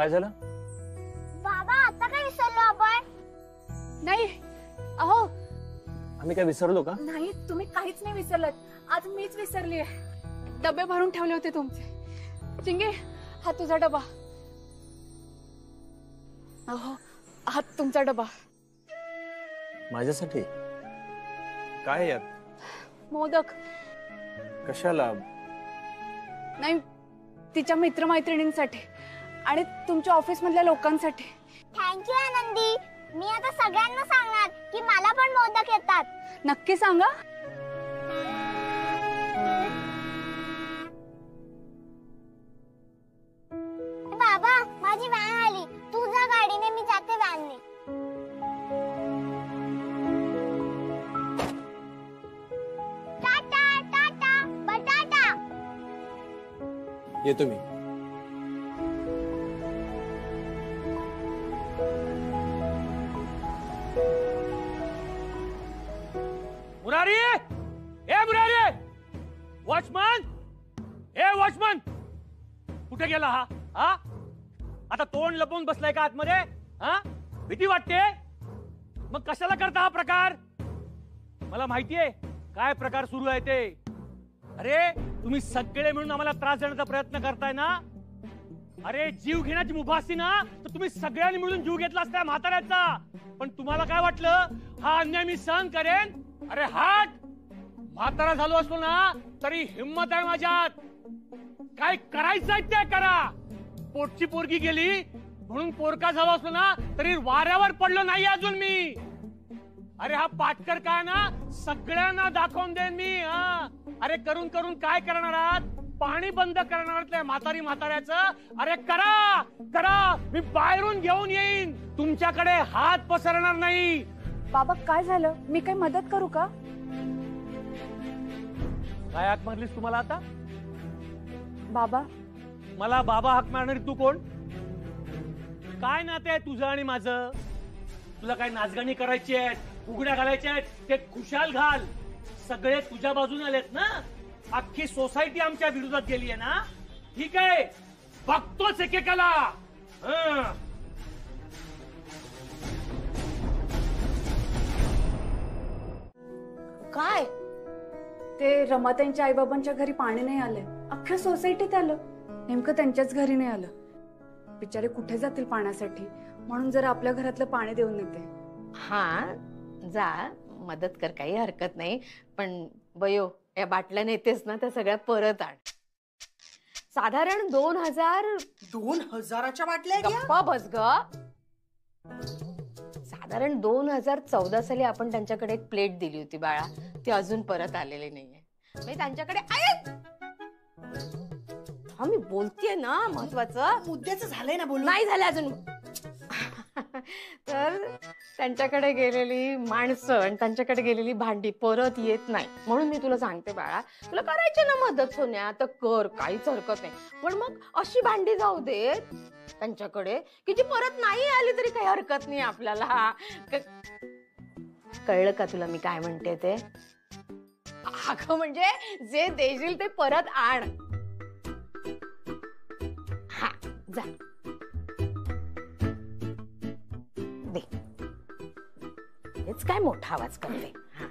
काय झालं? बाबा आता काय विसरलो आपण? नाही अहो आम्ही काय विसरलो का? नाही, तुम्ही काहीच नाही विसरलात. आज मीच विसरलीये. डबे भरून ठेवले होते तुमचे. चिंगे, हा तुझा डबा. अहो हा तुमचा डबा. माझ्यासाठी काय यात? मोदक. कशाला? नाही, तिच्या मित्रमैत्रिणींसाठी आणि तुमच्या ऑफिस मधल्या लोकांसाठी. थँक्यू आनंदी. मी आता सगळ्यांना सांगणार की मला पण मोदक येतात. नक्की सांगा. बाबा माझी व्हॅन आली. तू जा गाडीने, मी जाते व्हॅनने. टाटा टाटा बटाटा. येतो मी. मुरारी, ए मुरारी, वॉचमन, ए वॉचमन, कुठे गेला हा? हा आता तोंड लपवून बसलाय का आतमध्ये? हा भीती वाटते? मग कशाला करता हा प्रकार? मला माहितीये काय प्रकार सुरू आहे ते. अरे तुम्ही सगळे मिळून आम्हाला त्रास देण्याचा प्रयत्न करताय ना. अरे जीव घेण्याची मुभा असती ना तर तुम्ही सगळ्यांनी मिळून जीव घेतला असता म्हाताऱ्याचा. पण तुम्हाला काय वाटलं हा अन्याय मी सहन करेन? अरे हाट, म्हातारा झालो असतो ना तरी हिम्मत आहे माझ्यात. काय करायचंय ते करा. पोटची पोरगी गेली म्हणून पोरका झालो असतो ना तरी वाऱ्यावर पडलो नाही अजून मी. अरे हा पाटकर काय ना सगळ्यांना दाखवून देईन मी. अरे करून करून काय करणार आहात? पाणी बंद करणार म्हाताऱ्याचं. अरे करा करा, मी बाहेरून घेऊन येईन. तुमच्याकडे हात पसरणार नाही. बाबा काय झालं? मी काही मदत करू का? काय हाक मारलीस तुम्हाला आता? बाबा. मला बाबा हाक मारणारी तू कोण? काय नाते आहे तुझं आणि माझं? तुला काय नाचगाणी करायची आहे, उघड्या घालायच्या आहेत, ते खुशाल घाल. सगळे तुझ्या बाजूने आलेत ना. अख्खी सोसायटी आमच्या विरोधात गेली आहे ना. ठीक आहे, बघतोच एकेकाला. काय ते रमाताईंच्या आईबाबांच्या घरी पाणी नाही आलंय. अख्ख्या सोसायटीत आलं. नेमकं त्यांच्याच घरी नाही आलं. बिचारे कुठे जातील पाण्यासाठी, म्हणून जरा आपल्या घरातलं पाणी देऊन येते. हा जा, मदत कर, काही हरकत नाही. पण बयो या बाटल्या नेतेस ना त्या सगळ्या परत आण. साधारण 2000च्या बाटल्या घ्या. गप्पा बस ग. साधारण 2014 साली आपण त्यांच्याकडे एक प्लेट दिली होती बाळा, ती अजून परत आलेली नाहीये. म्हणजे त्यांच्याकडे हा मी बोलतेय ना, महत्वाचं मुद्द्याचं झालंय ना बोलून. नाही झालं अजून. तर त्यांच्याकडे गेलेली माणसं आणि त्यांच्याकडे गेलेली भांडी परत येत नाही. म्हणून मी तुला सांगते बाळा, तुला करायची ना मदत सोन्या तर कर, काहीच हरकत नाही. पण मग अशी भांडी जाऊ दे त्यांच्याकडे की जी परत नाही आली तरी काही हरकत नाही आपल्याला. कळलं का तुला मी काय म्हणते ते? अगं म्हणजे जे देशील ते परत आण. हा जा दे. हेच काय मोठा आवाज करते. हा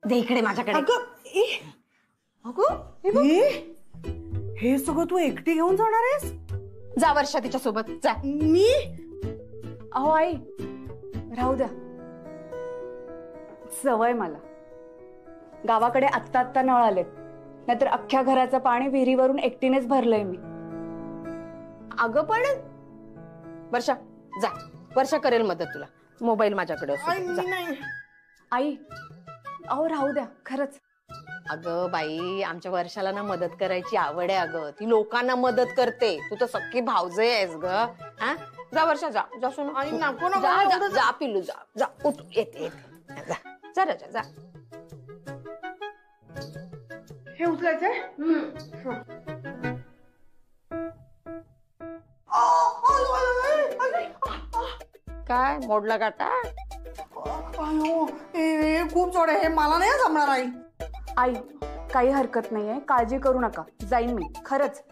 दे इकडे माझ्याकडे. हे सगळं तू एकटी घेऊन जाणार आहेस? जा वर्षा तिच्या सोबत जा. मी? अहो आई राहू द्या. सवय मला. गावाकडे आत्ता आत्ता नळ आलेत, नाहीतर अख्ख्या घराचं पाणी विहिरीवरून एकटीनेच भरलंय मी. अगं पण वर्षा जा, वर्षा करेल मदत तुला. मोबाईल माझ्याकडे असतो. आई अहो राहू द्या खरंच. अगं बाई, आमच्या वर्षाला ना मदत करायची आवड आहे. अगं ती लोकांना मदत करते. तू तर सख्खी भावजय आहेस ग. हा जा वर्षा जा जा सोनू आई, नको ना, जा मला जा एवढं जा पिल्लू जा जा उठ येते येते जा जा राजा जा हे उचलायचंय काय मोडला काटा अयो हे खूप जोड आहे, हे मला नाही जमणार आई. आई काही हरकत नाहीये, काळजी करू नका, जाईन मी खरंच.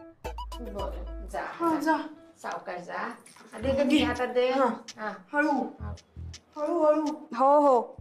बरं जा हा जा सावकाश जा दे ग ती हातात दे हा. हा हळू हळू हळू. हो हो.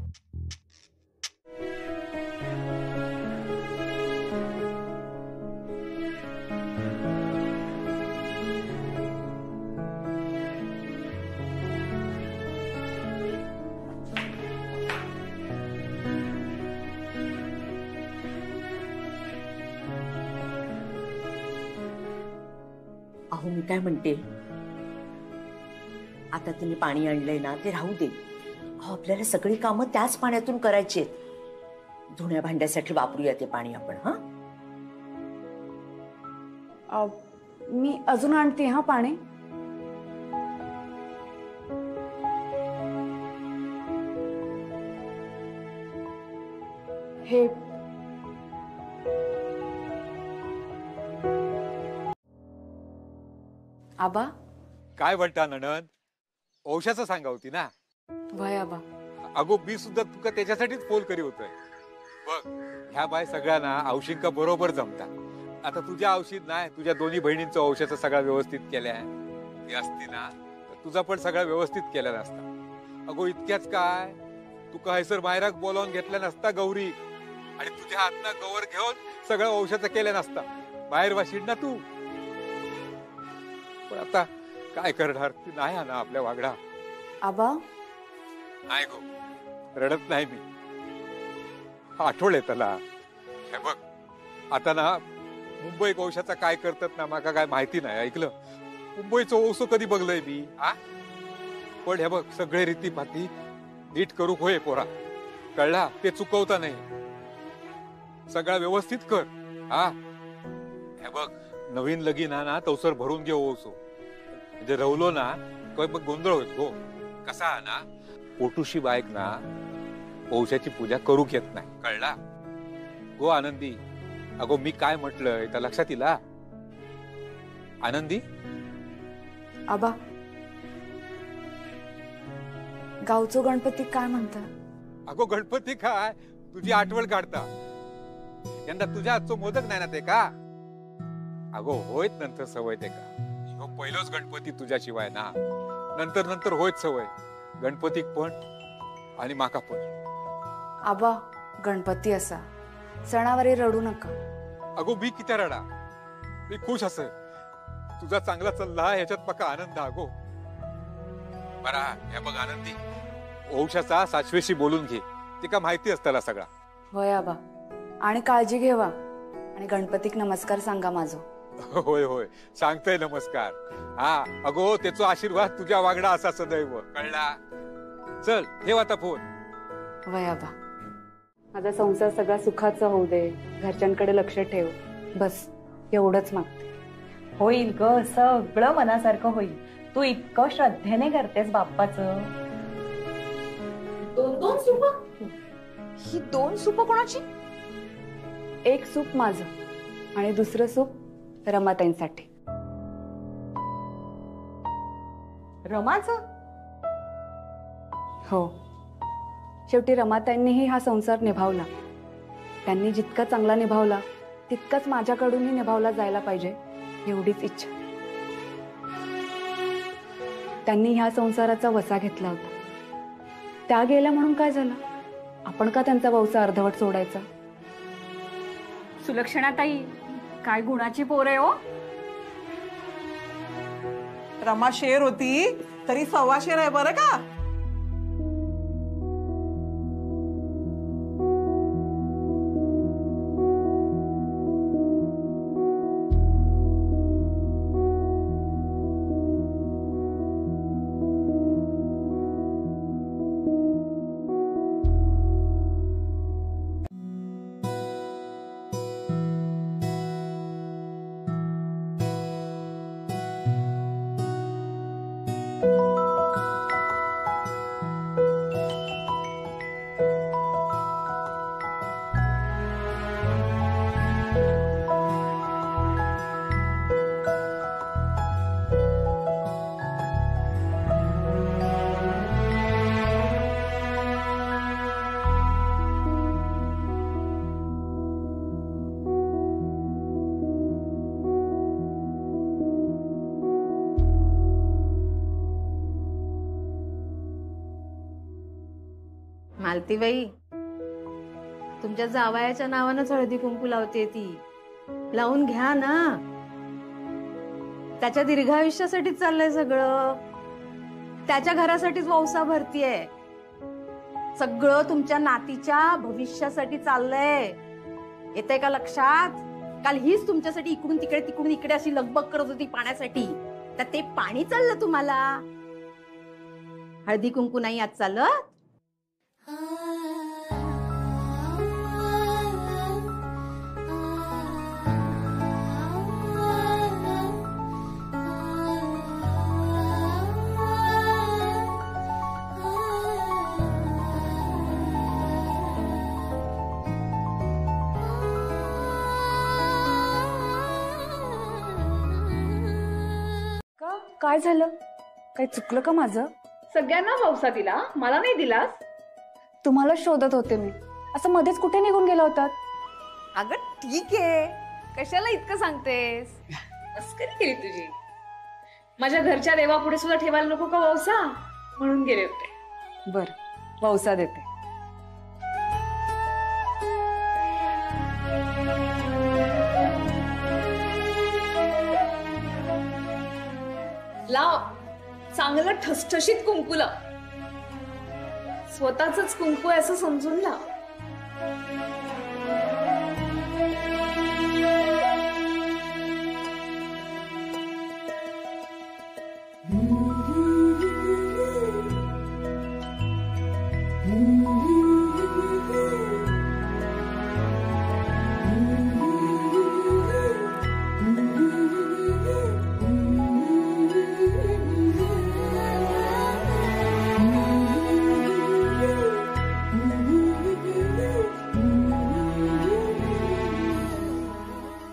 अहो मी काय म्हणते, आता तुम्ही पाणी आणलंय ना ते राहू दे. अहो आपल्याला सगळी कामं त्याच पाण्यातून करायची आहेत. धुण्या भांड्यासाठी वापरूया ते पाणी आपण. हा मी अजून आणते हा पाणी. हे आबा. काय म्हणता नणंद, औषधाचं सांगा होती ना. वय आबा. अगो मी सुद्धा तुका त्याच्यासाठीच फोन करी होतोय. बघ ह्या बाय सगळ्यांना औषिंका बरोबर जमता. आता तुझ्या औषध नाही, तुझ्या दोन्ही बहिणींचं औषध सगळं व्यवस्थित केल्या ती असती ना तर तुझा पण सगळा व्यवस्थित केला नसता. अगो इतक्याच काय, तुका हैसर मायराक बोलावून घेतला नसता गौरी, आणि तुझ्या हातनं गौर घेऊन सगळं औषध केलं नसता. बाहेर वाशीड ना तू. पण आता काय करणार, ती नाही ना आपल्या वागडा. आबा नाही गो, रडत नाही मी. आठवण त्याला. हे बघ आता ना मुंबई औषधाचा काय करतात ना माका काय माहिती नाही. ऐकलं, मुंबईचं ओसो कधी बघलंय मी. पण हे बघ सगळे रीती भाती नीट करू होय पोरा, कळला. ते चुकवता नाही, सगळा व्यवस्थित कर. हे बघ नवीन लगीन ना तवसर भरून घे ओसो, म्हणजे रवलो ना तो मग गोंधळ होत हो. कसा ना पोटूशी बायक ना औषधाची पूजा करू घेत नाही, कळला. गो आनंदी. अगो मी काय म्हटलंय त्या लक्षात इला आनंदी. आबा गावचो गणपती काय म्हणता. अगो गणपती काय तुझी आठवण काढता. यंदा तुझ्या हातचो मोदक नाही ना ते का. अगो होयत नंतर सवय ते का. ह्यो पहिलोच गणपती तुझ्याशिवाय ना, नंतर नंतर होयत सवय गणपतीक पण आणि माका पण. आबा गणपती असा सणावारी रडू नका. अगो मी किती रडा, मी खुश असे. तुझा चांगला चालला ह्याच्यात मका आनंद. अगो बरा हे बघ आनंदी, औषधाचा सासवेशी बोलून घे, ते का माहिती असताला सगळा. होय आबा, आणि काळजी घेवा, आणि गणपतीक नमस्कार सांगा माझो. होय होय सांगतोय नमस्कार. अगो त्याचा आशीर्वाद तुझ्या वागडा असा सदैव, कळला. चल ठेव आता फोन. वय आबा, माझा संसार सगळा सुखाचा होऊ दे, घरच्यांकडे लक्ष ठेव, बस एवढंच मागते. होईल ग, सगळं मनासारखं होईल. तू इतकं श्रद्धेने करतेस बाप्पाचं. दोन सूप. ही 2 सूप कोणाची. एक सूप माझं आणि दुसरं सूप रमाताईंसाठी. रमाचं. हो, शेवटी रमाताईंनीही हा संसार निभावला. त्यांनी जितका चांगला निभावला तितकाच माझ्याकडूनही निभावला जायला पाहिजे, एवढीच इच्छा. त्यांनी ह्या संसाराचा वसा घेतला होता. त्या गेल्या म्हणून काय झालं, आपण का त्यांचा वसा अर्धवट सोडायचा. सुलक्षणाताई काय गुणाची पोर आहे हो. रमा शेर होती तरी 1.25 शेर आहे बरं का. मालतीबाई, तुमच्या जावयाच्या नावानंच हळदी कुंकू लावते ती. लावून घ्या ना. त्याच्या दीर्घायुष्यासाठीच चाललंय सगळं. त्याच्या घरासाठीच वौसा भरतीये. सगळं तुमच्या नातीच्या भविष्यासाठी चाललंय. येतंय का लक्षात? काल हीच तुमच्यासाठी इकडून तिकडे तिकडून इकडे अशी लगबग करत होती पाण्यासाठी. तर ते पाणी चाललं तुम्हाला. हळदी कुंकू नाही आज चालत. काय झालं? काही चुकलं का माझं? सगळ्यांना वौसा दिला, मला नाही दिलास. तुम्हाला शोधत होते मी. असं मध्येच कुठे निघून गेला होतात? अगं ठीक आहे, कशाला इतकं सांगतेस? मस्करी केली तुझी. माझ्या घरच्या देवापुढे सुद्धा ठेवायला नको का वौसा, म्हणून गेले होते. बर, वौसा देते. लाव चांगलं ठसठशीत कुंकू लाव. स्वतःच कुंकू आहे असं समजून लाव.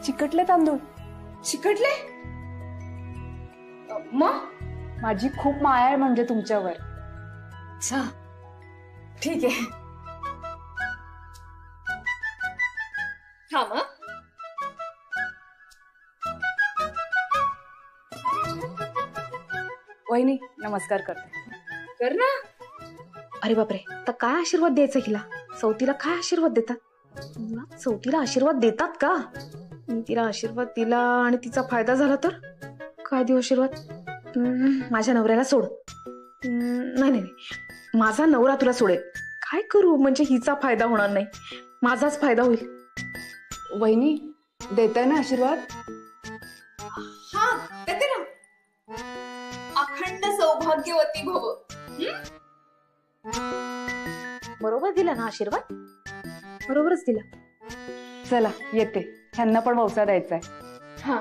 चिकटले तांदूळ. चिकटले? मग माझी खूप माया आहे म्हणजे तुमच्यावर. अच्छा ठीक आहे. थांब. वहिनी नमस्कार करते. कर ना. अरे बापरे, तर काय आशीर्वाद द्यायचा हिला? चौथीला काय आशीर्वाद देतात? चौथीला आशीर्वाद देतात का? मी तिला आशीर्वाद दिला आणि तिचा फायदा झाला तर काय देऊ आशीर्वाद? माझ्या नवऱ्याला सोड. नाही नाही, माझा नवरा तुला सोडेल. काय करू म्हणजे हिचा फायदा होणार नाही, माझाच फायदा होईल. वहिनी देताय ना आशीर्वाद? हा देते ना. अखंड सौभाग्यवती भव. बरोबर दिला ना आशीर्वाद? बरोबरच दिला. चला येते, ह्यांना पण वौसा द्यायचा आहे. हा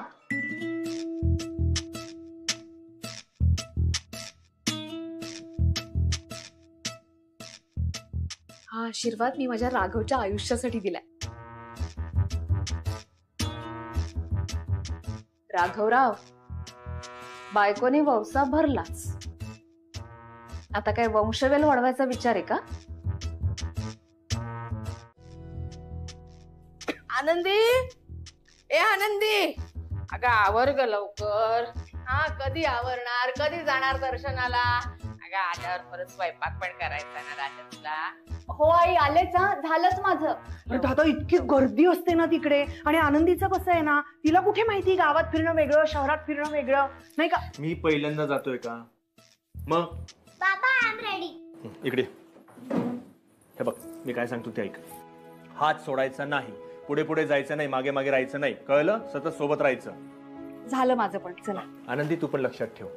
हा आशीर्वाद मी माझ्या राघवच्या आयुष्यासाठी दिलाय. राघवराव, बायकोने वौसा भरलाच, आता काय वंशवेल वाढवायचा विचार आहे का? आनंदी, ए आनंदी, अगं आवर ग लवकर. हा कधी आवरणार, कधी जाणार दर्शनाला? अगं आल्यावर परत स्वयंपाक पण करायचा ना राजा तुला. हो आई, आलेच. झालंच माझं. अरे दादा, इतकी गर्दी असते ना तिकडे. आणि आनंदीचं कसं आहे ना, तिला कुठे माहिती गावात फिरणं वेगळं, शहरात फिरणं वेगळं, नाही का? मी पहिल्यांदा जातोय का? मग बाबा आय एम रेडी. इकडे हे बघ, मी काय सांगतो ते ऐक. हात सोडायचा नाही, पुढे पुढे जायचं नाही, मागे मागे राहायचं नाही, कळलं? सतत सोबत राहायचं. झालं माझं पण. चला. आनंदी तू पण लक्षात ठेव,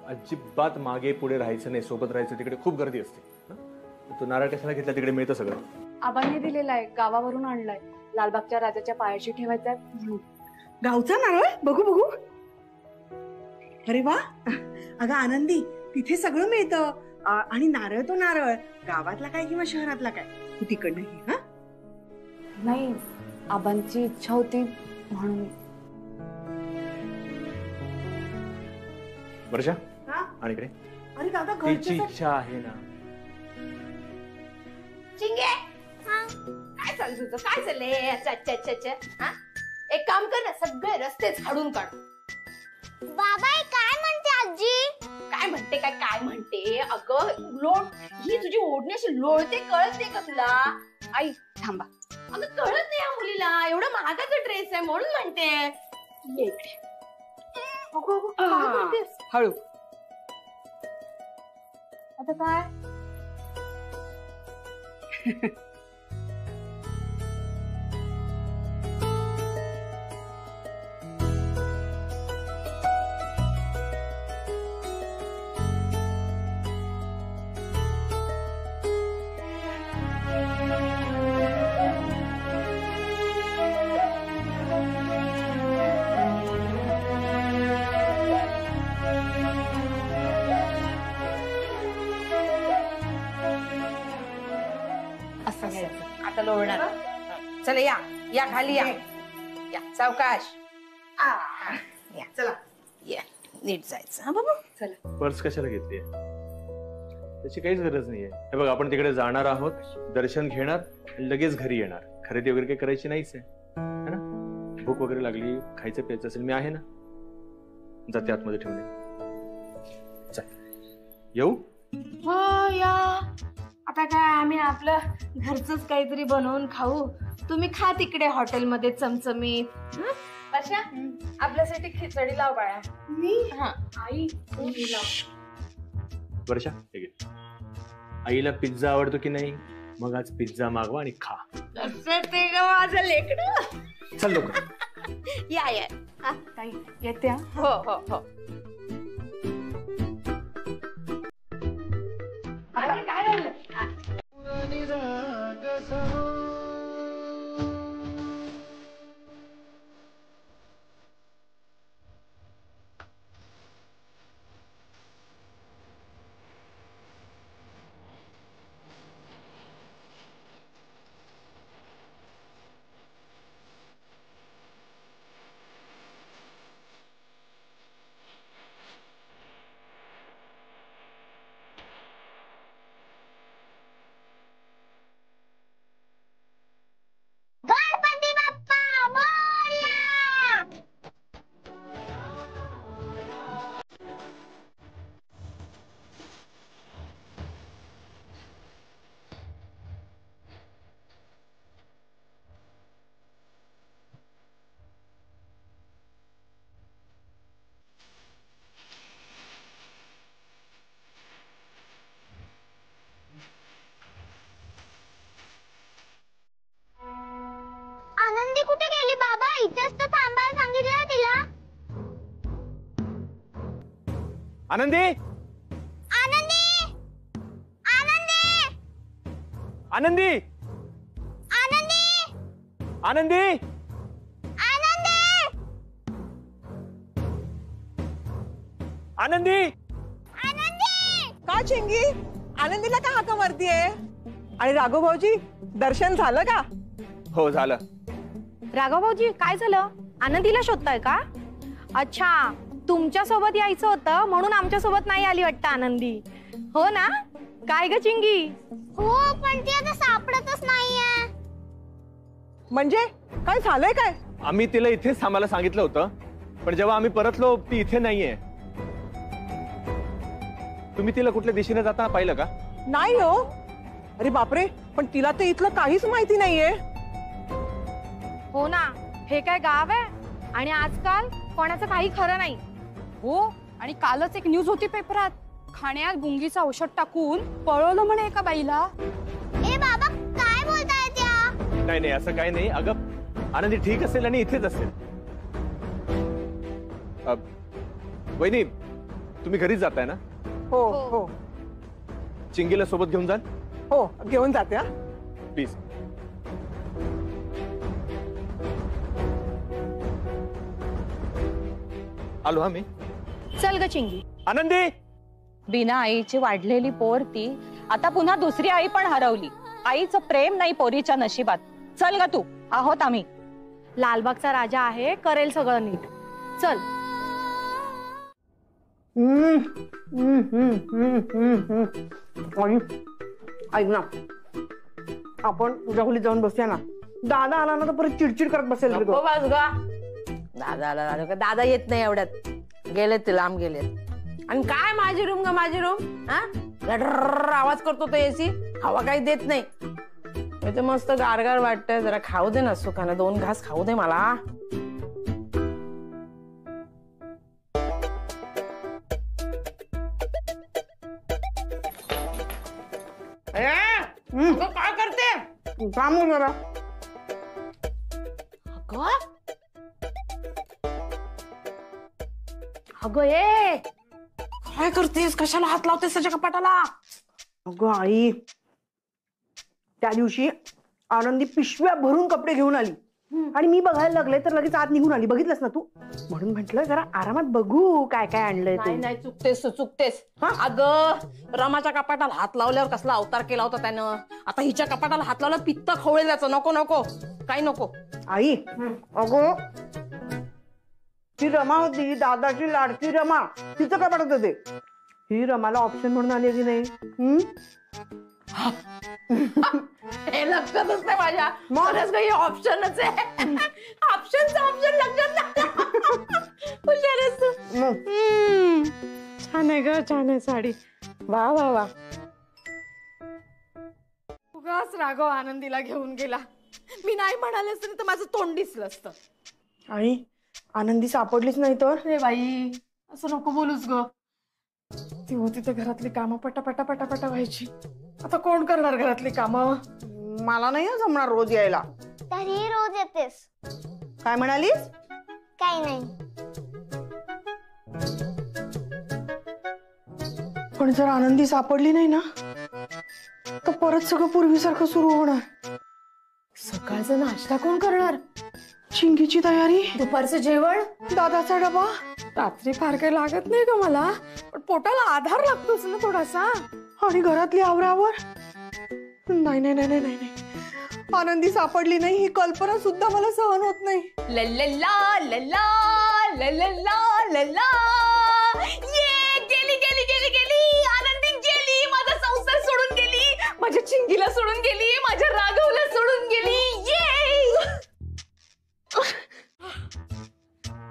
अजिबात मागे पुढे राहायचं नाही, सोबत राहायचं. तिकडे खूप गर्दी असते. तू नारळ कशाला घेतला? तिकडे मिळतं सगळं. आबांनी दिलेला आहे, गावावरून आणलाय. लालबागच्या राजाच्या पायाशी ठेवायचा म्हणून. गावचा नारळ? बघू बघू. अरे वा. अगं आनंदी, तिथे सगळं मिळतं. आणि नारळ तो नारळ. गावातला काय किंवा शहरातला काय, तू तिकडनं घे. हा नाही, आबांची इच्छा होती म्हणून. वर्षा हा? आणि इकडे. अरे दादा, तिची घरच्या इच्छा आहे ना. चिंगे, काय चालू तुझं? काय चाललंय? अच्छा अच्छा अच्छा अच्छा. हा, एक काम कर ना, सगळे रस्ते झाडून काढ. बाबा हे काय म्हणते आजी? काय म्हणते? म्हणते काय म्हणते. अगं लोट, ही तुझी ओढणी अशी लोळते, कळत नाही का तुला? आई थांबा. अगं कळत नाही या मुलीला, एवढा महागाचा ड्रेस आहे म्हणून म्हणते. ये इकडे. अगं काय म्हणतेस? हळू. आता काय? आता लोळणार. चला या या खाली या. या सावकाश. या चला या. नीट जायचं. हा बाबा चला. पर्स कशाला घेतली? त्याची काहीच गरज नाहीये. हे बघ, आपण तिकडे जाणार आहोत, दर्शन घेणार आणि लगेच घरी येणार. खरेदी वगैरे काही करायची नाहीच आहे है ना? भूक वगैरे लागली, खायचं प्यायचं असेल, मी आहे ना. जाते आतमध्ये ठेवणे. चल येऊ. हो या. आता काय आम्ही आपलं घरचंच काहीतरी बनवून खाऊ. तुम्ही खा तिकडे हॉटेलमध्ये चमचमीत. वर्षा आपल्यासाठी खिचडी लाव बाळा. मी हा आई वर्षा हे घे. आईला पिझ्झा आवडतो की नाही? मग आज पिझ्झा मागवा आणि खा. ते ग माझं लेकरं. चल लोक. या या. हा ताई येते. हो हो हो. काय राहिलं? गणपती बाप्पा मोरया. आनंदी कुठे गेली बाबा? इथेच तर थांबायला सांगितलं तिला. आनंदी, आनंदी, आनंदी, आनंदी, आनंदी, आनंदी, आनंदी, आनंदी. आनंदी. का चिंगी? आनंदीला का हाका मारतीये? आणि राघव भाऊजी दर्शन झालं का? हो झालं. राघव भाऊजी काय झालं? आनंदीला शोधताय का? अच्छा, तुमच्या सोबत यायचं होतं म्हणून आमच्या सोबत नाही आली वाटतं आनंदी. हो ना? काय ग चिंगी? हो पण ती आता सापडतच नाहीये. म्हणजे काय झालंय काय? आम्ही तिला इथेच थांबायला सांगितलं होतं, पण जेव्हा आम्ही परतलो ती इथे नाहीये. तुम्ही तिला कुठल्या दिशेने जाताना पाहिलं का? नाही हो. अरे बापरे, पण तिला तर इथलं काहीच माहिती नाहीये. हो ना, हे काय गाव आहे आणि आजकाल कोणाचं काही खरं नाही. हो, आणि कालच एक न्यूज होती पेपरात. खाण्यात गुंगीचं औषध टाकून पळवलं म्हणे एका बाईला. ए बाबा काय बोलताय त्या? नाही नाही, असं काही नाही. अगं आनंदी ठीक असेल आणि इथेच असेल. वहिनी, तुम्ही घरीच जाताय ना? हो हो चिंगीला सोबत घेऊन जाल? हो, घेऊन जाते. हा प्लीज. आलो हा मी. चल ग चिंगी. आनंदी. बिना आईची वाढलेली पोर ती आता पुन्हा दुसरी आई पण हरवली. आईचं प्रेम नाही पोरीच्या नशिबात. चल ग तू, आहोत आम्ही. लालबागचा राजा आहे, करेल सगळं नीट. चल. ऐक ना, आपण तुझ्या खोलीत जाऊन बसूया ना. दादा आला ना तर परत चिडचिड करत बसेल. नको बस ग. दादा आला, दादा येत नाही एवढ्यात. गेलेत ते लांब गेलेत. आणि काय माझी रूम ग माझी रूम, हा गडर आवाज करतो तो एसी, हवा काही देत नाही. इथे मस्त गारगार वाटतंय, जरा खाऊ दे ना सुखाने, 2 घास खाऊ दे मला. काय करते? थांबू जरा. अगं ये काय करतेस, कशाला हात लावतेस त्याच्या कपाटाला? अगं आई, त्या दिवशी आनंदी पिशव्या भरून कपडे घेऊन आली आणि मी बघायला लागले तर लगेच आत निघून आली. बघितलंस ना तू? म्हणून म्हंटल जरा आरामात बघू काय काय आणलंय नाही ते. नाही, चुकतेस. अगं रमाच्या कपाटाला हात लावल्यावर कसला अवतार केला होता त्यानं. आता हिच्या कपाटाला हात लावल्यावर पित्त खवळे जायचं. नको नको, काही नको. आई अगो, ती रमा होती दादाची लाडकी रमा, तिचं काय पडत होते? ही रमाला ऑप्शन म्हणून आली की नाही? हे लक्षातच नाही माझ्या. मलाच काही ऑप्शनच आहे. ऑप्शन लक्षात नाही. हुशार आहेस तू. छान आहे ग, छान आहे साडी. वा वा वा. उगाच राघव आनंदीला घेऊन गेला. मी नाही म्हणाले असते तर माझं तोंड दिसलं असतं. आई आनंदी सापडलीच नाही तर? रे बाई, असं नको बोलूस ग. ती होती तर घरातली कामं पटापटा व्हायची. आता कोण करणार घरातली कामं? मला नाही जमणार रोज यायला. तरी रोज येतेस. काय म्हणालीस? काही नाही. पण जर आनंदी सापडली नाही ना तर परत सगळं पूर्वीसारखं सुरू होणार. सकाळचा नाश्ता कोण करणार? चिंगीची तयारी, दुपारचं जेवण, दादाचा डबा. रात्री फार काही लागत नाही ग मला, पण पोटाला आधार लागतोच ना थोडासा. आणि घरातली आवरावर. नाही नाही नाही नाही नाही, आनंदी सापडली नाही ही कल्पना सुद्धा मला सहन होत नाही. लल्ला लल्ला लल्ला लल्ला, ये गेली गेली गेली गेली आनंदी गेली. माझा संसार सोडून गेली, माझ्या चिंगीला सोडून गेली, माझ्या राघवला सोडून गेली. ये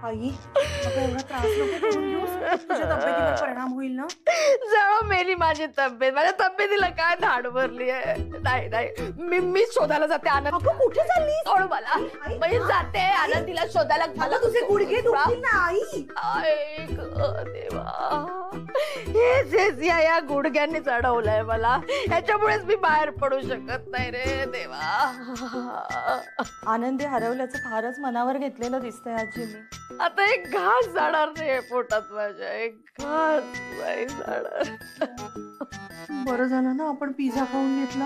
आई एवढा त्रास नको करून घेऊस. तुझ्या तब्येतीवर परिणाम होईल ना. जवळ मेली माझी तब्येत. माझ्या तब्येतीला काय धाड भरली आहे. नाही नाही, मी शोधायला जाते आनंद. कुठे चालली? सोड मला, म्हणजे जाते आनंदीला शोधायला. मला तुझे गुडघे दुखतील ना आई. ऐक देवा, हेच या गुडघ्यांनी चढवलंय मला. याच्यामुळेच मी बाहेर पडू शकत नाही रे देवा. आनंदी हरवल्याचं फारच मनावर घेतलेलं दिसतंय आजी मी. आता एक घास जाणार नाही पोटात माझ्या, एक घास नाही जाणार. बरं झालं ना आपण पिझ्झा खाऊन घेतला.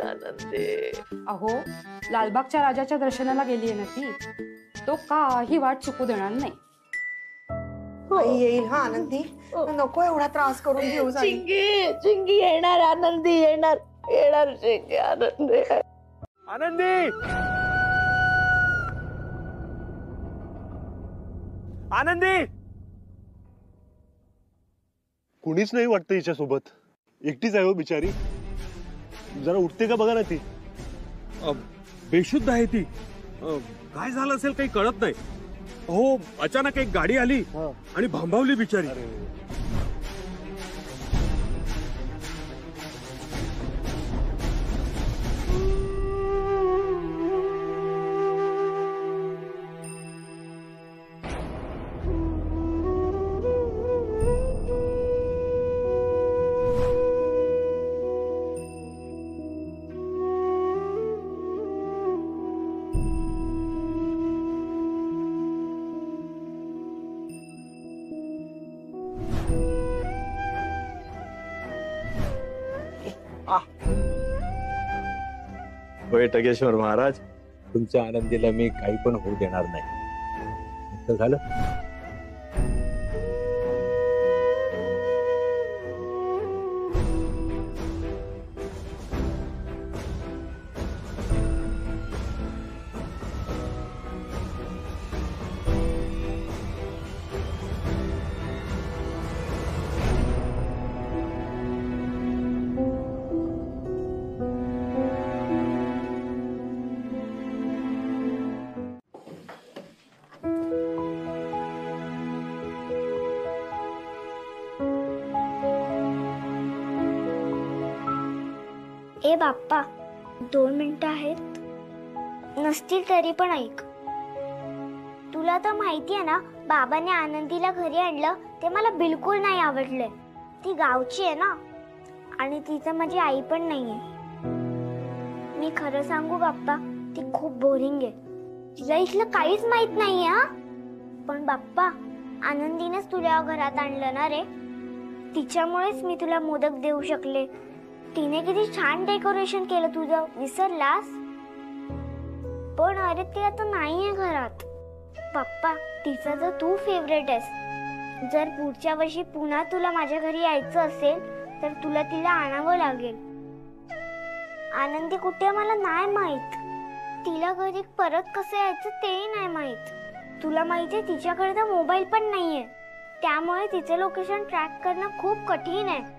आनंदी, अहो लालबागच्या राजाच्या दर्शनाला गेलीये ना ती, तो काही वाट चुकू देणार नाही. आई येईल हा आनंदी, नको एवढा त्रास करून घेऊ. चिंगी येणार, आनंदी येणार चिंगी. आनंदी आनंदी. कुणीच नाही वाटतं हिच्यासोबत. एकटीच आहे हो बिचारी. जरा उठते का बघा ना ती. बेशुद्ध आहे ती. काय झालं असेल काही कळत नाही. हो, अचानक एक गाडी आली आणि भांबावली बिचारी. होय टगेश्वर महाराज, तुमच्या आनंदीला मी काही पण होऊ देणार नाही. तर झालं. ए बाप्पा, 2 मिनिटं आहेत? नसतील तरी पण ऐक. तुला तर माहिती आहे ना, बाबाने आनंदीला घरी आणलं ते मला बिलकुल नाही आवडले. ती गावची आहे ना, आणि तिचं माझी आई पण नाहीये. मी खरं सांगू बाप्पा, ती खूप बोरिंग आहे. तिला इथलं काहीच माहित नाहीये. हा, पण बाप्पा, आनंदीनेच तुला घरात आणलं ना रे. तिच्यामुळेच मी तुला मोदक देऊ शकले. तिने किती छान डेकोरेशन केलं तुझं, विसरलास? पण अरे ती आता नाहीये घरात. पप्पा, तिचा तर तू फेवरेट आहेस. जर पुढच्या वर्षी पुन्हा तुला माझ्या घरी यायचं असेल तर तुला तिला आणावं लागेल. आनंदी कुठे मला नाही माहित. तिला घरी परत कसं यायचं तेही नाही माहित. तुला माहितीये तिच्याकडे तर मोबाईल पण नाहीये, त्यामुळे तिचे लोकेशन ट्रॅक करणं खूप कठीण आहे.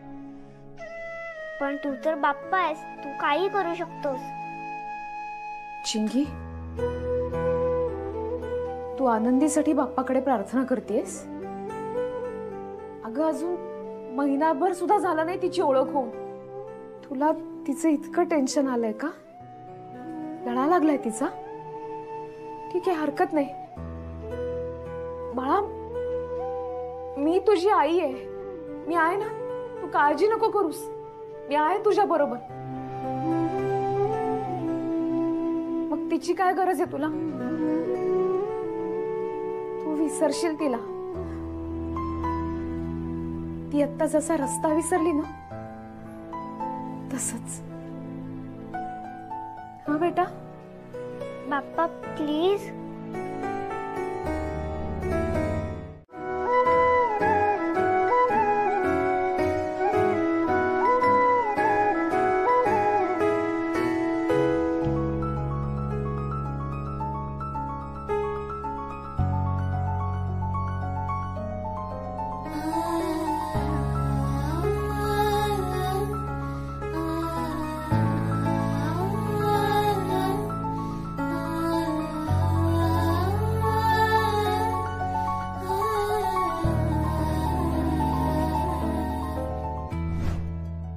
पण तू तर बाप्पा आहेस, तू काही करू शकतोस. चिंगी, तू आनंदीसाठी बाप्पाकडे प्रार्थना करतेस? अगं, अजून महिनाभर सुद्धा झाला नाही तिची ओळख होऊन. तुला तिचं इतकं टेन्शन आलंय का? लढा लागलाय तिचा? ठीक आहे, हरकत नाही. बाळा, मी तुझी आई आहे. मी आहे ना, तू काळजी नको करूस. मी आहे तुझ्या बरोबर. मग तिची काय गरज आहे तुला? तू विसरशील तिला. ती आत्ता जसा रस्ता विसरली ना, तसंच. हा बेटा. बाप्पा प्लीज.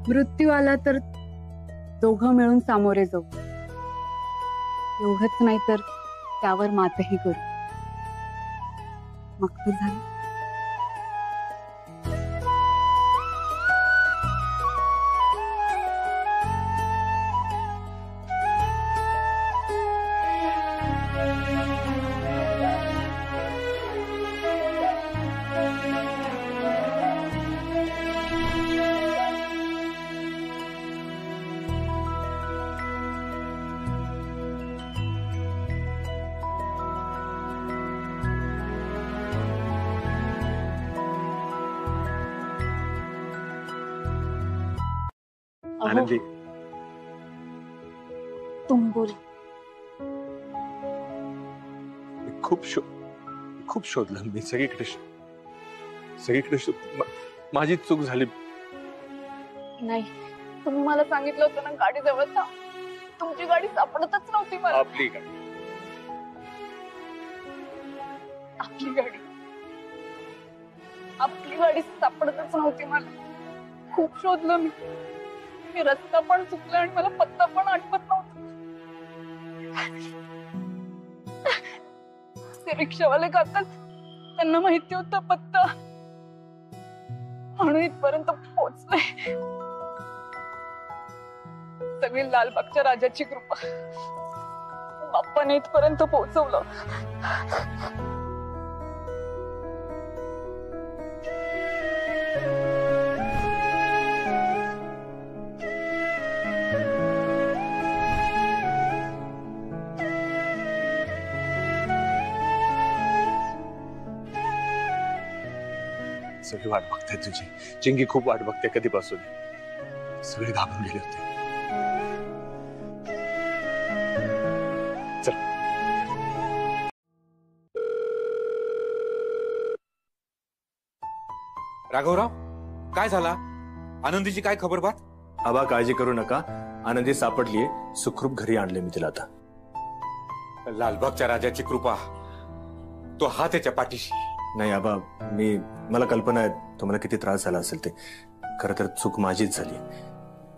मृत्यू आला तर दोघं मिळून सामोरे जाऊ. एवढंच नाही तर त्यावर मातही करू. मग तर झालं. आनंदी, तुम बोल. खूप शोधलं मी सगळीकडे. माझी चूक झाली. नाही, तुम्ही मला सांगितलं होतं ना गाडी जवळ था. तुमची गाडी सापडतच नव्हती मला. आपली गाडी सापडतच नव्हती मला. खूप शोधलं मी. रस्ता पण चुकला आणि मला पत्ता पण आठवत नव्हता. ते रिक्षावाले काकाच, त्यांना माहिती होता पत्ता, म्हणून इथपर्यंत पोहोचले. सगळी लालबागच्या राजाची कृपा. बाप्पाने इथपर्यंत पोहोचवलं. सगळी वाट बघताय तुझी. चिंगी खूप वाट बघते कधीपासून. सगळे घाबरून गेले होते. चल. राघवराव, काय झाला? आनंदीची काय खबर बात? आबा काळजी करू नका, आनंदी सापडलीये. सुखरूप घरी आणले मी तिला आता. लालबागच्या राजाची कृपा, तो हात त्याच्या पाठीशी. नाही आबा, मला कल्पना आहे तुम्हाला किती त्रास झाला असेल ते. खरं तर चूक माझीच झाली.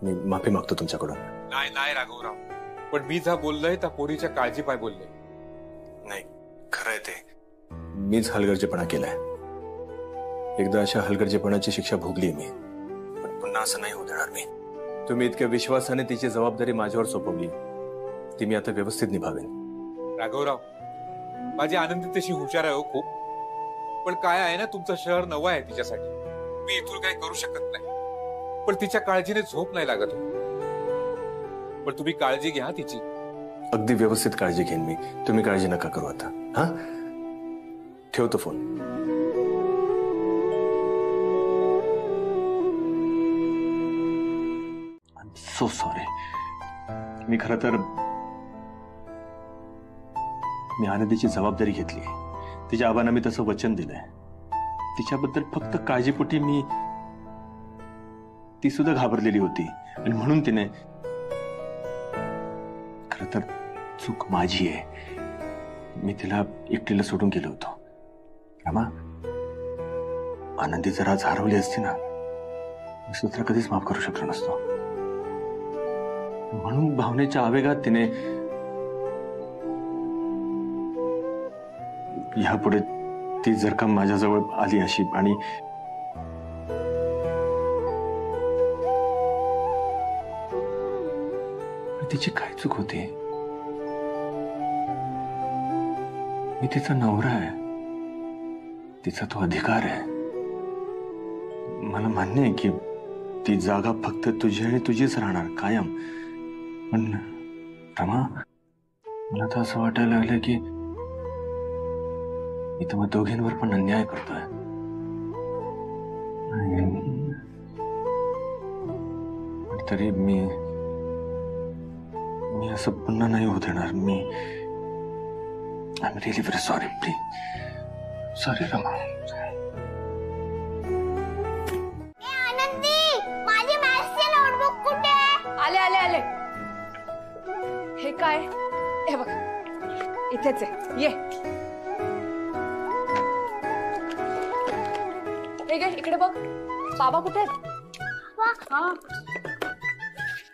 मी माफी मागतो तुमच्याकडून. नाही नाही राघवराव, पण मी जा बोललोय त्या पोरीच्या काळजी पाय बोलले. नाही, खरं आहे ते. मीच हलगर्जीपणा केलाय. एकदा अशा हलगर्जीपणाची शिक्षा भोगली मी, पण पुन्हा असं नाही होऊ देणार मी. तुम्ही इतक्या विश्वासाने तिची जबाबदारी माझ्यावर सोपवली, ती मी आता व्यवस्थित निभावेन. राघवराव, माझी आनंदी तशी हुशार आहे हो खूप, पण काय आहे ना, तुमचं शहर नवं आहे तिच्यासाठी. मी इथून काही करू शकत नाही, पण तिच्या काळजीने झोप नाही लागत. पण तुम्ही काळजी घ्या तिची. अगदी व्यवस्थित काळजी घेईन मी. तुम्ही काळजी नका करू आता. हा, ठेवतो phone. I am so sorry. मी खरं तर मी आनंदीची जबाबदारी घेतली. तिच्या आबांना मी तसं वचन दिलंय. तिच्याबद्दल फक्त काळजीपोटी मी, ती सुद्धा घाबरलेली होती आणि म्हणून तिने, खरं तर चूक माझी आहे. मी तिला एकटीला सोडून गेलो होतो. रमा, आनंदी जर आज हरवली असती ना, मी सुद्धा कधीच माफ करू शकलो नसतो. म्हणून भावनेच्या आवेगात तिने यापुढे ती जर का माझ्याजवळ आली अशी आणि तिची काय चूक होती? मी तिचा नवरा आहे, तिचा तो अधिकार आहे. मला मान्य आहे की ती जागा फक्त तुझी आणि तुझीच राहणार कायम. पण रमा, मला तर असं वाटायला लागलं की मी तुम्हा दोघींवर पण अन्याय करतोय. तरी मी असं पुन्हा नाही होऊ देणार. मी I am really very sorry. Please sorry Rama. Anandi, माझी मॅथ्सची नोटबुक कुठे? आले आले आले. हे काय? हे बघ, इथेच आहे. ये इकडे बघ. बाबा कुठे आहेत? हा,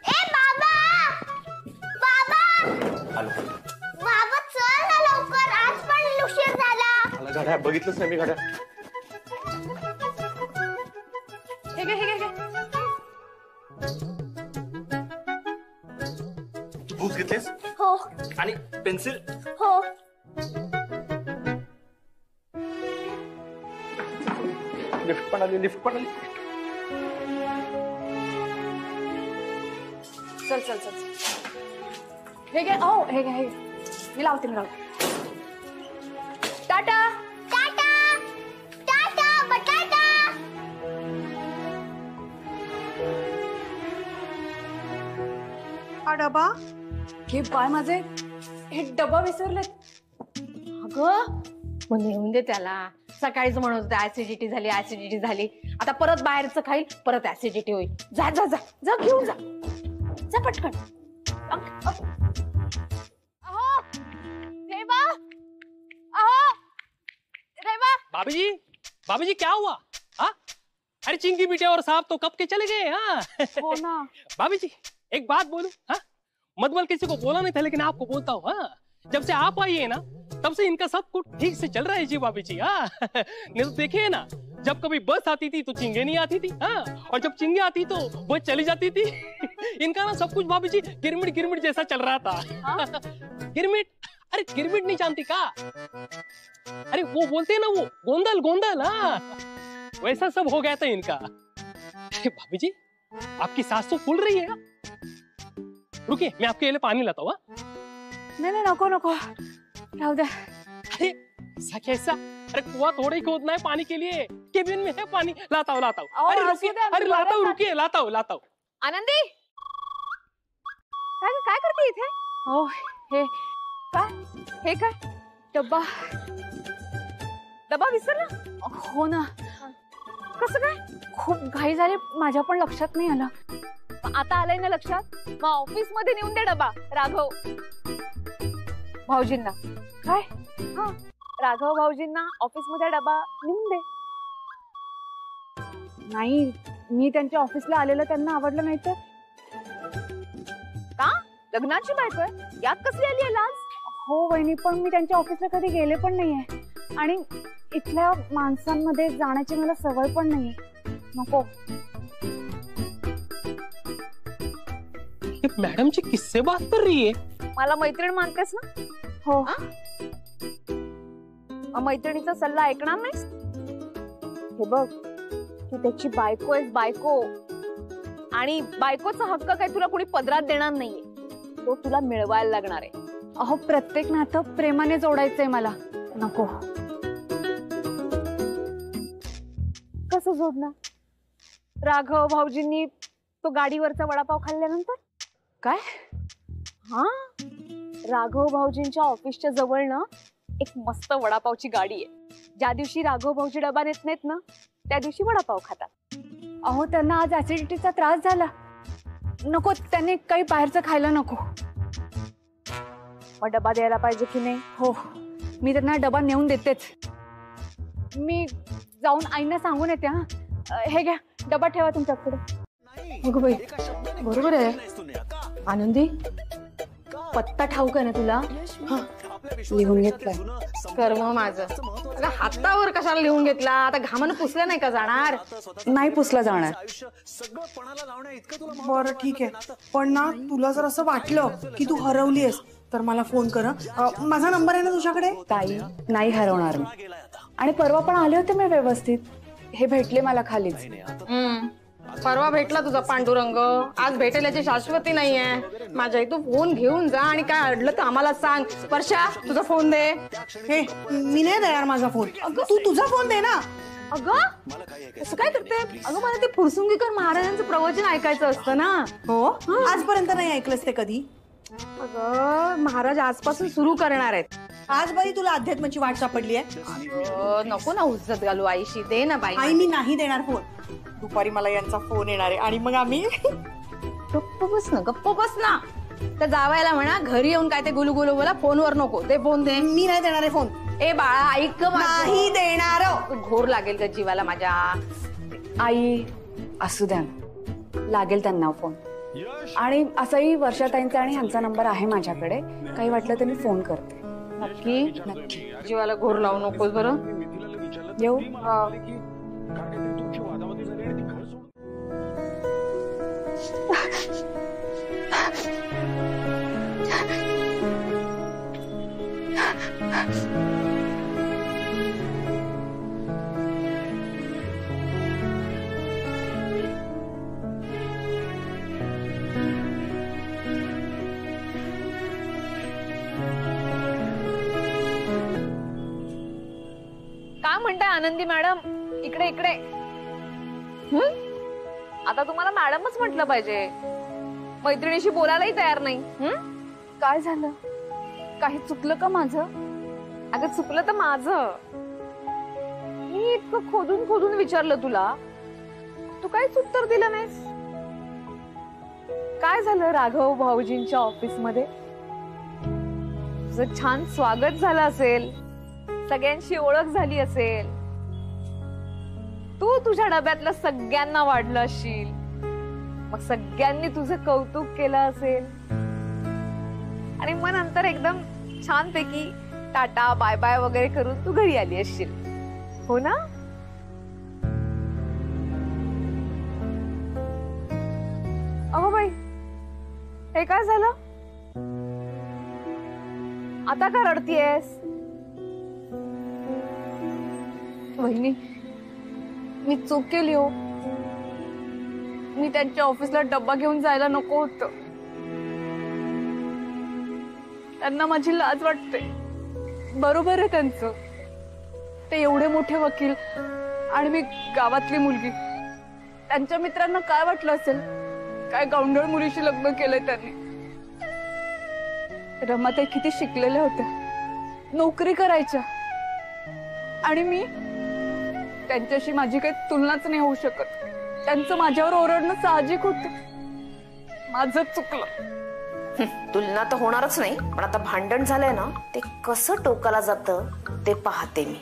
ए बाबा, बाबा, बाबा चल ना लवकर, आज पण उशीर झाला. मला गाड्या बघितलंच नाही मी. गाड्या हे बुक्स घेतलेस? हो आणि पेन्सिल? हो. लिफ्ट पण आली, लिफ्ट पण आली. चल चल चल. हे घे. ओ हे घे. मी लावते. टाटा टाटा टाटा बटाटा. हा डबा? हे बाय माझे, हे डबा विसरले. अगं मग नेऊन दे त्याला. सकाळीच म्हणत होते ऍसिडिटी झाली, ऍसिडिटी झाली. आता परत बाहेरचं खाईल, परत ऍसिडिटी होईल. जा जा जा जा, घेऊन जा, जा पटकन. भाभी जी, भाभी जी क्या हुआ? हाँ, अरे चिंकी बिटिया और साहब तो कब के चले गए. हाँ हो ना. भाभी जी एक बात बोलूं. हाँ, मधुबल किसी को बोला नहीं था, लेकिन आपको बोलता हूँ. हाँ, जब से आप आई है ना, तब से इनका सब कुछ ठीक से चल रहा है जी भाभी जी. हाँ नहीं तो देखिए ना, जब कभी बस आती थी तो चिंगे नहीं आती थी. हाँ, और जब चिंगे आती तो बस चली जाती थी. इनका ना सब कुछ भाभी जी गिरमिट गिरमिट जैसा चल रहा था. हाँ? गिरमिट? अरे गिरमिट नहीं जानती का? अरे वो बोलते हैं ना, वो गोंदल गोंदल. हाँ, वैसा सब हो गया था इनका. भाभी जी, आपकी सांस तो फूल रही है. रुकिए, मैं आपके लिए पानी लाता हूँ. नहीं नहीं, नको नको, राहू दे. अरे ऐसा कैसा? अरे कुआं थोड़ा ही खोदना है पानी के लिए, केबिन में है पानी. लाता हूँ लाता हूँ. अरे रुकिए, अरे लाता हूँ, रुकिए, लाता हूँ लाता हूँ. आनंदी, काय करते इथे? ओ हे काय? डबा विसरला? हो ना. कसं काय? खूप घाई झाली, माझ्या पण लक्षात नाही आलं. आता आलंय ना लक्षात? मग ऑफिस मध्ये नेऊन दे डबा राघव भाऊजींना. काय? हा, राघव भाऊजींना ऑफिस मध्ये डबा नेऊन दे. नाही, मी त्यांच्या ऑफिसला आलेलं त्यांना आवडलं नाही तर का? लग्नाची बायको आहे, यात कसली आली आहे लाज? हो वहिनी, पण मी त्यांच्या ऑफिसला कधी गेले पण नाहीये आणि इथल्या माणसांमध्ये जाण्याची मला सवय पण नाहीये. नको. मॅडमचे किस्से बात कर रही है. मला मैत्रीण मानतेस ना? हो. मैत्रिणीचा सल्ला ऐकणार नाहीस? हे बघ, तू त्याची बायको आहेस, बायको. आणि बायकोचा हक्क काय तुला कोणी पदरात देणार नाहीये, तो तुला मिळवायला लागणार आहे. अहो, प्रत्येक नातं प्रेमाने जोडायचंय मला. नको. कसं जोडणार? राघव भाऊजींनी तो गाडीवरचा वडापाव खाल्ल्यानंतर काय? हा, राघव भाऊजींच्या ऑफिसच्या जवळ ना एक मस्त वडापावची गाडी आहे. ज्या दिवशी राघव भाऊजी डबा नेत नाहीत ना, त्या दिवशी वडापाव खातात. अहो, त्यांना आज ऍसिडिटीचा त्रास झाला. नको, त्यांनी काही बाहेरचं खायला नको. मग डबा द्यायला पाहिजे की नाही? हो, मी त्यांना डबा नेऊन देतेच. मी जाऊन आईना सांगून येते. हा, हे घ्या, डबा ठेवा तुमच्याकडे. अगं बाई, बरोबर आहे. आनंदी, पत्ता ठाऊक आहे ना तुला? लिहून घेतलाय. कर्म माझं. अगं, हातावर कशाला लिहून घेतला? आता घामानं पुसलं नाही का जाणार? नाही पुसला जाणार. बरं ठीक आहे, पण ना तुला जर असं वाटलं की तू हरवलीयस तर मला फोन कर. माझा नंबर आहे ना तुझ्याकडे? ताई, नाही हरवणार मी. आणि परवा पण आले होते मी व्यवस्थित. हे भेटले मला खालीच. परवा भेटला तुझा पांडुरंग, आज भेटेल याची शाश्वती नाहीये. माझ्या इथं फोन घेऊन जा आणि काय अडलं तर आम्हाला सांग. स्पर्शा, तुझा फोन दे. हे, मी नाही देणार माझा फोन. तू तुझा फोन दे ना. अगं, असं काय करते? अगं, मला ते फुरसुंगीकर महाराजांचं प्रवचन ऐकायचं असतं ना. हो, आजपर्यंत नाही ऐकलंस ते कधी? अगं, महाराज आजपासून सुरू करणार आहेत. आज बरी तुला अध्यात्माची वाट सापडली आहे. नको ना उज्जत घालू आईशी. दे ना बाई. आई, मी नाही देणार फोन. दुपारी मला यांचा फोन येणार आहे आणि मग आम्ही गप्प बस ना, गप्प बस ना. तर जावायला म्हणा घरी येऊन काय ते गुलू गुलू बोला, फोनवर नको. ते फोन दे. मी नाही देणार आहे फोन. ए बाळा, ऐक. नाही देणार. घोर लागेल का जीवाला माझ्या? आई, असू द्या ना, लागेल त्यांना फोन. आणि असंही वर्षाताईंचा आणि ह्यांचा नंबर आहे माझ्याकडे. काही वाटलं तर मी फोन करते. नक्की? नक्की. जीवाला घोर लावू नकोस बरं. येऊ? काय म्हणताय आनंदी मॅडम? इकडे इकडे. आता तुम्हाला मॅडमच म्हटलं पाहिजे. मैत्रिणीशी बोलायलाही तयार नाही. काय झालं? काही चुकलं का माझं? अगं, चुकलं तर माझं. मी इतकं खोदून खोदून विचारलं तुला, तू काहीच उत्तर दिलं नाहीस. काय झालं राघव भाऊजींच्या ऑफिस मध्ये? तुझं छान स्वागत झालं असेल, सगळ्यांशी ओळख झाली असेल, तू तुझ्या डब्यातलं सगळ्यांना वाढलं असशील, मग सगळ्यांनी तुझं कौतुक केलं असेल आणि मग नंतर एकदम छानपैकी टाटा बाय बाय वगैरे करून तू घरी आली असशील, हो ना? अहो बाई, हे काय झालं? आता का रडतीयेस? वहिनी, मी चूक केली हो. मी त्यांच्या ऑफिसला डब्बा घेऊन जायला नको होतं. त्यांना माझी लाज वाटते. बरोबर आहे त्यांचं. ते एवढे मोठे वकील आणि मी गावातली मुलगी. त्यांच्या मित्रांना काय वाटलं असेल? काय गावंढळ मुलीशी लग्न केलंय त्यांनी. रमाताई किती शिकलेल्या होत्या, नोकरी करायच्या, आणि मी त्यांच्याशी माझी काही तुलनाच नाही होऊ शकत. त्यांचं माझ्यावर ओरडणं साहजिक होतं. माझं चुकलं. तुलना तर होणारच नाही, पण आता भांडण झालंय ना, ते कसं टोकाला जातं ते पाहते मी.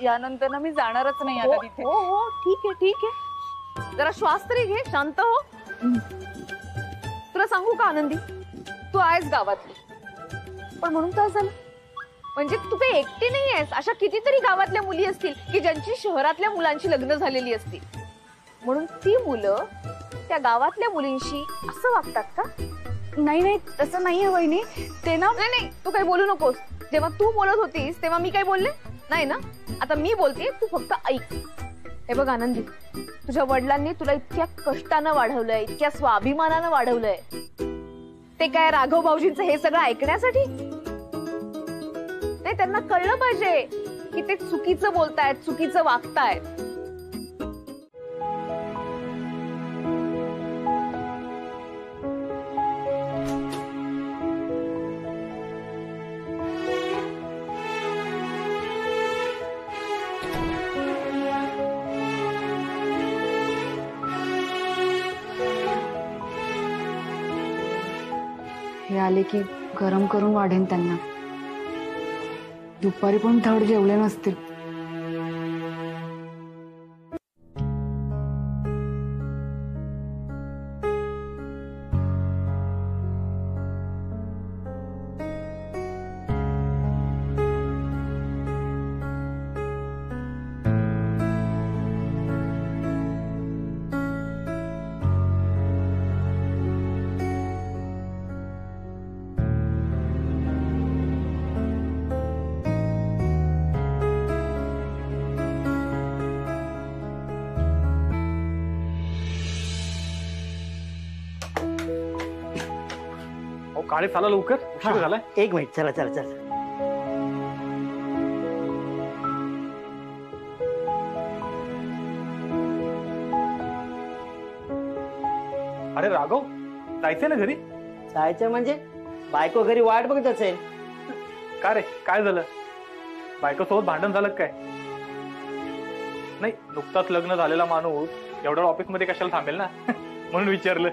यानंतर ना मी जाणारच नाही आता तिथे. हो हो, ठीक आहे ठीक आहे. जरा श्वास तरी घे, शांत हो. सांगू का आनंदी, तू आहेस गावातली, पण म्हणून तर झालं म्हणजे तू काही एकटी नाही आहेस. अशा कितीतरी गावातल्या मुली असतील की ज्यांची शहरातल्या मुलांची लग्न झालेली असतील. म्हणून ती मुलं त्या गावातल्या मुलींशी असं वागतात का? नाही नाही, तसं नाहीये वहिनी. ते ना, नाही नाही, तू काही बोलू नकोस. जेव्हा तू बोलत होतीस तेव्हा मी काय बोलले नाही ना. आता मी बोलते, तू फक्त ऐक. हे बघ आनंदी, तुझ्या वडिलांनी तुला इतक्या कष्टानं वाढवलंय, इतक्या स्वाभिमानानं वाढवलंय. ते काय राघव भाऊजींचं हे सगळं ऐकण्यासाठी नाही. त्यांना कळलं पाहिजे की ते चुकीचं बोलतायत, चुकीचं वागतायत. हे आले की गरम करून वाढेन त्यांना. दुपारी पण धड जेवले नसतील. काळे चाला लवकर, उशीर झालाय. एक मिनिट, चला चला चला. अरे राघव, जायचंय ना घरी? जायचं म्हणजे बायको घरी वाट बघत असेल. का रे, काय झालं? बायको सोबत भांडण झालं काय? नाही, नुकताच लग्न झालेला माणूस एवढ्या ऑफिस मध्ये कशाला थांबेल ना म्हणून विचारलं.